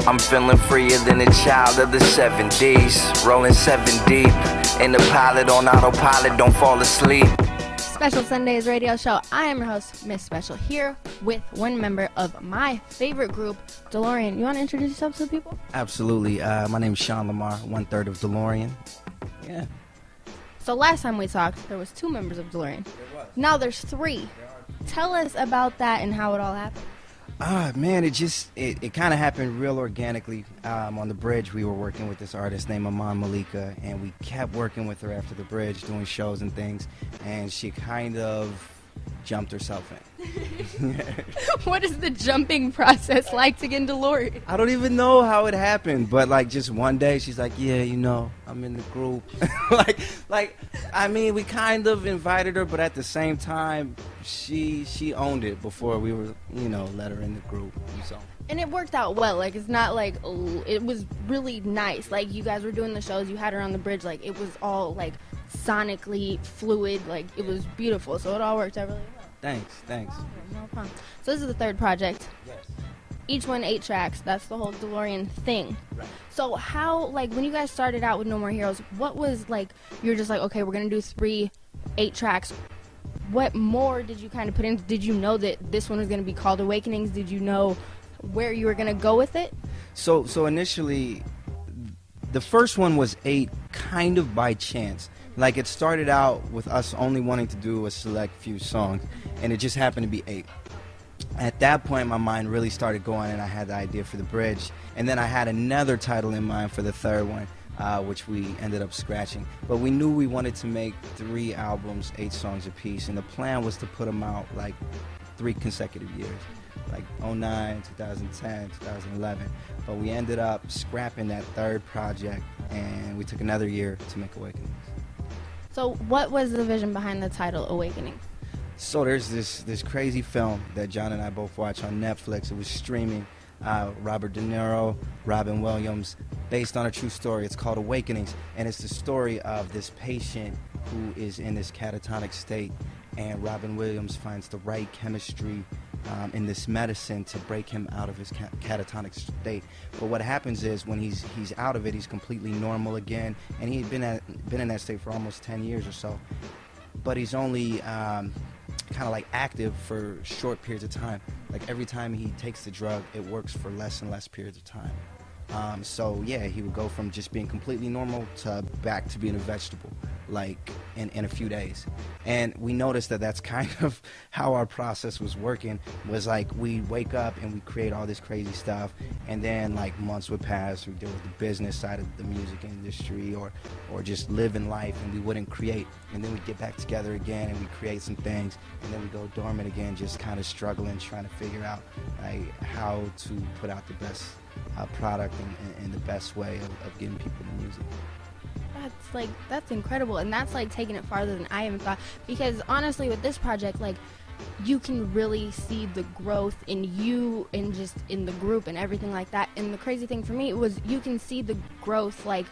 I'm feeling freer than a child of the 70s. Rolling 7 deep in the pilot on autopilot, don't fall asleep. Special Sundays radio show. I am your host, Miss Special, here with one member of my favorite group, DLRN. You want to introduce yourself to the people? Absolutely. My name is Sean Lamarr, 1/3 of DLRN. Yeah. So last time we talked, there was 2 members of DLRN. Now there's 3. Tell us about that and how it all happened. Man, it kind of happened real organically. On the bridge, we were working with this artist named Iman Malika, and we kept working with her after the bridge, doing shows and things, and she kind of jumped herself in. What is the jumping process like to get into DLRN? I don't even know how it happened, but like just one day she's like, yeah, you know, I'm in the group. I mean, we kind of invited her, but at the same time, she owned it before we were, let her in the group. So. And it worked out well. Like, it's not like, it was really nice. Like, you guys were doing the shows, you had her on the bridge, like, it was all, like, sonically fluid, like, it was beautiful. So it all worked out really well. Thanks. No problem. So this is the 3rd project. Yes. Each one 8 tracks. That's the whole DLRN thing. Right. So how, like, when you guys started out with No More Heroes, what was, like, you're just like, okay, we're going to do 3 8 tracks. What more did you kind of put in? Did you know that this one was going to be called Awakenings? Did you know where you were going to go with it? So initially, the first one was 8 kind of by chance. Like, it started out with us only wanting to do a select few songs, and it just happened to be 8. At that point, my mind really started going, and I had the idea for the bridge. And then I had another title in mind for the 3rd one, which we ended up scratching. But we knew we wanted to make 3 albums, 8 songs apiece, and the plan was to put them out, like, 3 consecutive years. Like 2009, 2010, 2011. But we ended up scrapping that 3rd project, and we took another year to make Awakenings. So what was the vision behind the title Awakening? So there's this crazy film that John and I both watched on Netflix. It was streaming. Robert De Niro, Robin Williams, based on a true story. It's called Awakenings, and it's the story of this patient who is in this catatonic state, and Robin Williams finds the right chemistry in this medicine to break him out of his catatonic state. But what happens is when he's out of it, he's completely normal again, and he'd been in that state for almost 10 years or so. But he's only kind of like active for short periods of time. Like every time he takes the drug, it works for less and less periods of time. So yeah, he would go from just being completely normal to back to being a vegetable, like in a few days. And we noticed that that's kind of how our process was working, was like we'd wake up and we'd create all this crazy stuff, and then like months would pass, we'd deal with the business side of the music industry or just live in life, and we wouldn't create. And then we'd get back together again and we'd create some things, and then we'd go dormant again, just kind of struggling, trying to figure out like how to put out the best product in the best way of getting people the music. That's incredible, and that's like taking it farther than I even thought, because honestly with this project, like, you can really see the growth in you and just in the group and everything like that. And the crazy thing for me was you can see the growth, like,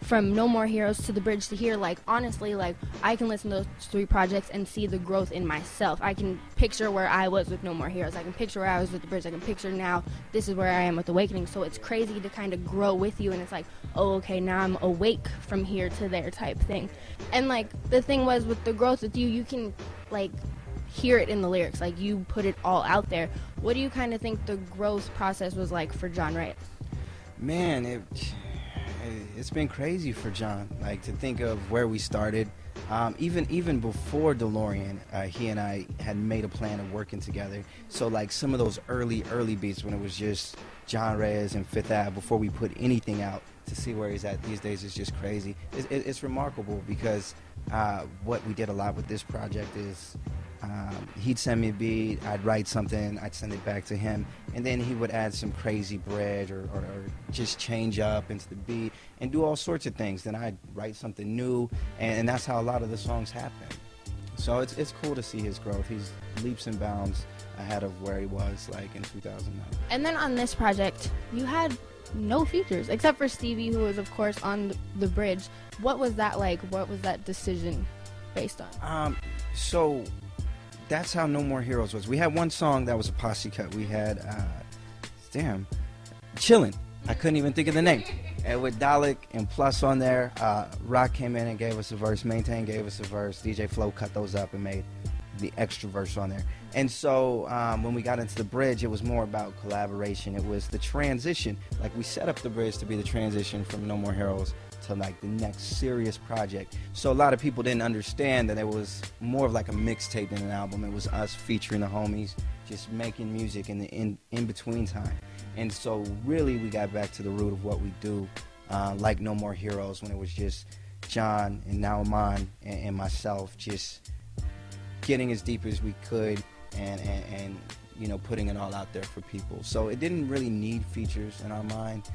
from No More Heroes to The Bridge to here. Like, honestly, like, I can listen to those 3 projects and see the growth in myself. I can picture where I was with No More Heroes. I can picture where I was with The Bridge. I can picture now this is where I am with Awakening. So it's crazy to kind of grow with you, and it's like, oh, okay, now I'm awake from here to there type thing. And, like, the thing was with the growth with you, you can, like, hear it in the lyrics. Like, you put it all out there. What do you kind of think the growth process was like for John Reyes? Man, it's been crazy for John, like, to think of where we started. Even before DLRN, he and I had made a plan of working together. So like some of those early beats when it was just John Reyes and Fifth Ave, before we put anything out, to see where he's at these days is just crazy. It's remarkable, because what we did a lot with this project is he'd send me a beat, I'd write something, I'd send it back to him, and then he would add some crazy bridge or just change up into the beat and do all sorts of things. Then I'd write something new, and that's how a lot of the songs happen. So it's cool to see his growth. He's leaps and bounds ahead of where he was like in 2009. And then on this project, you had no features except for Stevie, who was of course on the bridge. What was that like? What was that decision based on? So that's how No More Heroes was. We had one song that was a posse cut. We had Chillin'. I couldn't even think of the name. And with Dalek and Plus on there, Rock came in and gave us a verse, Maintain gave us a verse, DJ Flow cut those up and made the extra verse on there. And so when we got into the bridge, it was more about collaboration. It was the transition. Like, we set up the bridge to be the transition from No More Heroes to like the next serious project. So a lot of people didn't understand that it was more of like a mixtape than an album. It was us featuring the homies, just making music in the in-between time. And so really we got back to the root of what we do, like No More Heroes, when it was just John and now Iman and myself just getting as deep as we could and you know, putting it all out there for people. So it didn't really need features in our mind.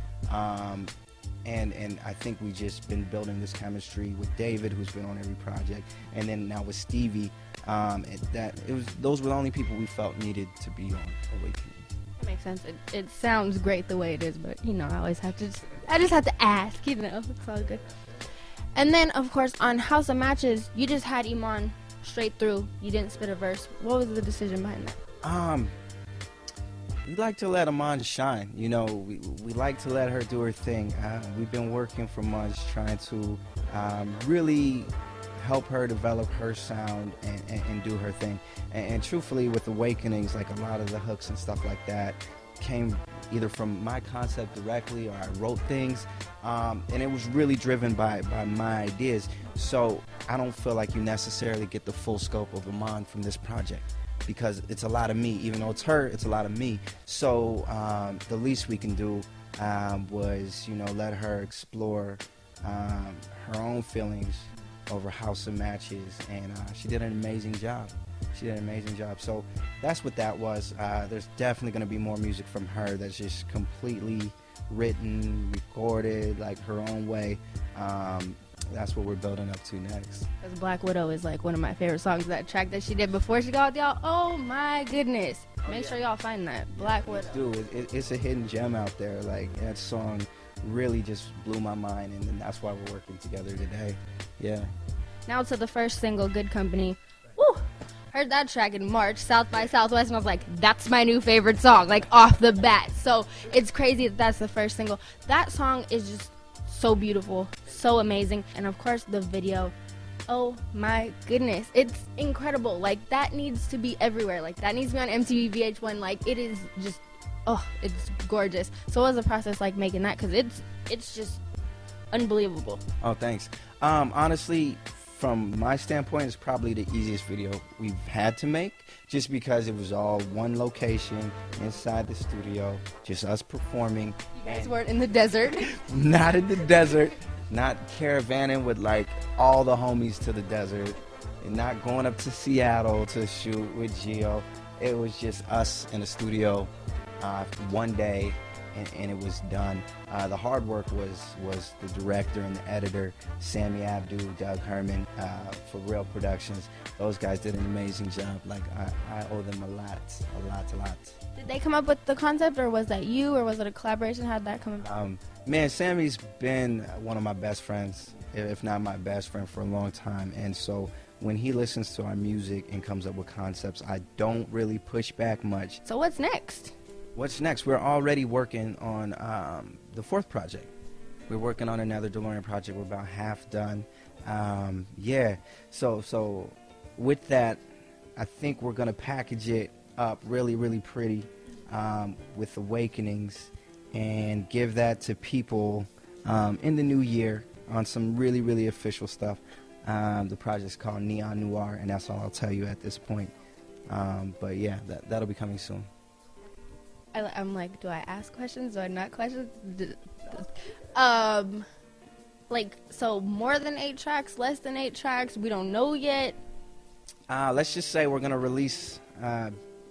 And I think we just been building this chemistry with David, who's been on every project, and then now with Stevie. Those were the only people we felt needed to be on Awakening. That makes sense. It sounds great the way it is, but you know, I just have to ask, you know, it's all good. And then of course on House of Matches, you just had Iman straight through. You didn't spit a verse. What was the decision behind that? We like to let Iman shine. You know, we like to let her do her thing. We've been working for months trying to really help her develop her sound and do her thing. And truthfully, with Awakenings, like a lot of the hooks and stuff like that came either from my concept directly or I wrote things. And it was really driven by my ideas. So I don't feel like you necessarily get the full scope of Iman from this project, because it's a lot of me. Even though it's her, it's a lot of me. So the least we can do was, you know, let her explore her own feelings over House of Matches, and she did an amazing job. So that's what that was. There's definitely going to be more music from her that's just completely written, recorded, like her own way. That's what we're building up to next. Because Black Widow is like one of my favorite songs. That track that she did before she got with y'all, oh my goodness. Make sure y'all find that, Black Widow. Dude, it's a hidden gem out there. Like, that song really just blew my mind, and that's why we're working together today. Yeah. Now to the first single, Good Company. Woo! Heard that track in March, South by Southwest, and I was like, that's my new favorite song, like off the bat. So it's crazy that that's the first single. That song is just so beautiful, so amazing. And of course the video, oh my goodness, it's incredible. Like, that needs to be everywhere. Like, that needs to be on MTV VH1. Like, it is just, oh, it's gorgeous. So what was the process like making that? Because it's just unbelievable. Oh, thanks. Honestly, from my standpoint, it's probably the easiest video we've had to make, just because it was all one location inside the studio, just us performing. You guys weren't in the desert. Not in the desert, not caravanning with like all the homies to the desert, and not going up to Seattle to shoot with Gio. It was just us in the studio one day, and it was done. The hard work was the director and the editor, Sammy Abdu, Doug Herman, for Real Productions. Those guys did an amazing job. Like, I owe them a lot. Did they come up with the concept, or was that you, or was it a collaboration? How did that come about? Man, Sammy's been one of my best friends, if not my best friend, for a long time. And so when he listens to our music and comes up with concepts, I don't really push back much. So what's next? What's next? We're already working on the fourth project. We're working on another DeLorean project. We're about half done. Yeah. So with that, I think we're gonna package it up really, really pretty with Awakenings, and give that to people in the new year on some really, really official stuff. The project's called Neon Noir, and that's all I'll tell you at this point. But yeah, that'll be coming soon. I'm like, do I ask questions? Do I not questions? Like, so more than 8 tracks, less than 8 tracks? We don't know yet. Let's just say we're gonna release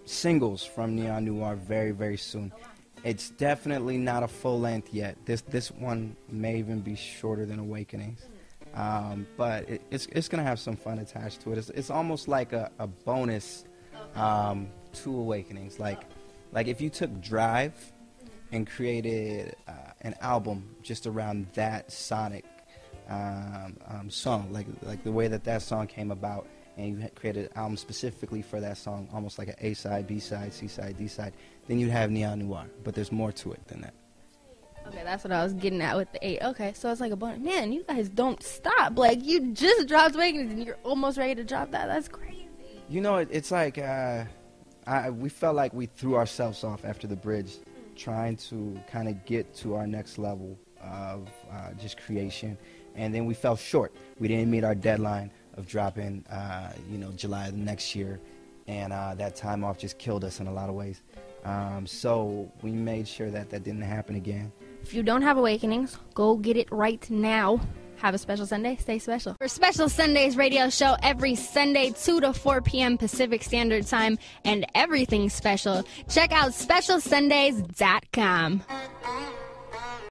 singles from Neon Noir very, very soon. It's definitely not a full length yet. This one may even be shorter than Awakenings, but it's gonna have some fun attached to it. It's almost like a bonus to Awakenings. Like if you took Drive and created an album just around that sonic song, like the way that song came about, and you had created an album specifically for that song, almost like an A-side, B-side, C-side, D-side, then you'd have Neon Noir. But there's more to it than that. Okay, Okay, that's what I was getting at with the 8. Okay, so it's like a bonus. Man, you guys don't stop. Like, you just dropped Awakenings and you're almost ready to drop that. That's crazy. You know, it's like we felt like we threw ourselves off after The Bridge, trying to kind of get to our next level of just creation. And then we fell short. We didn't meet our deadline of dropping, July of the next year. And that time off just killed us in a lot of ways. So we made sure that didn't happen again. If you don't have Awakenings, go get it right now. Have a special Sunday. Stay special. For Special Sundays radio show every Sunday, 2 to 4 p.m. Pacific Standard Time, and everything special, check out specialsundays.com.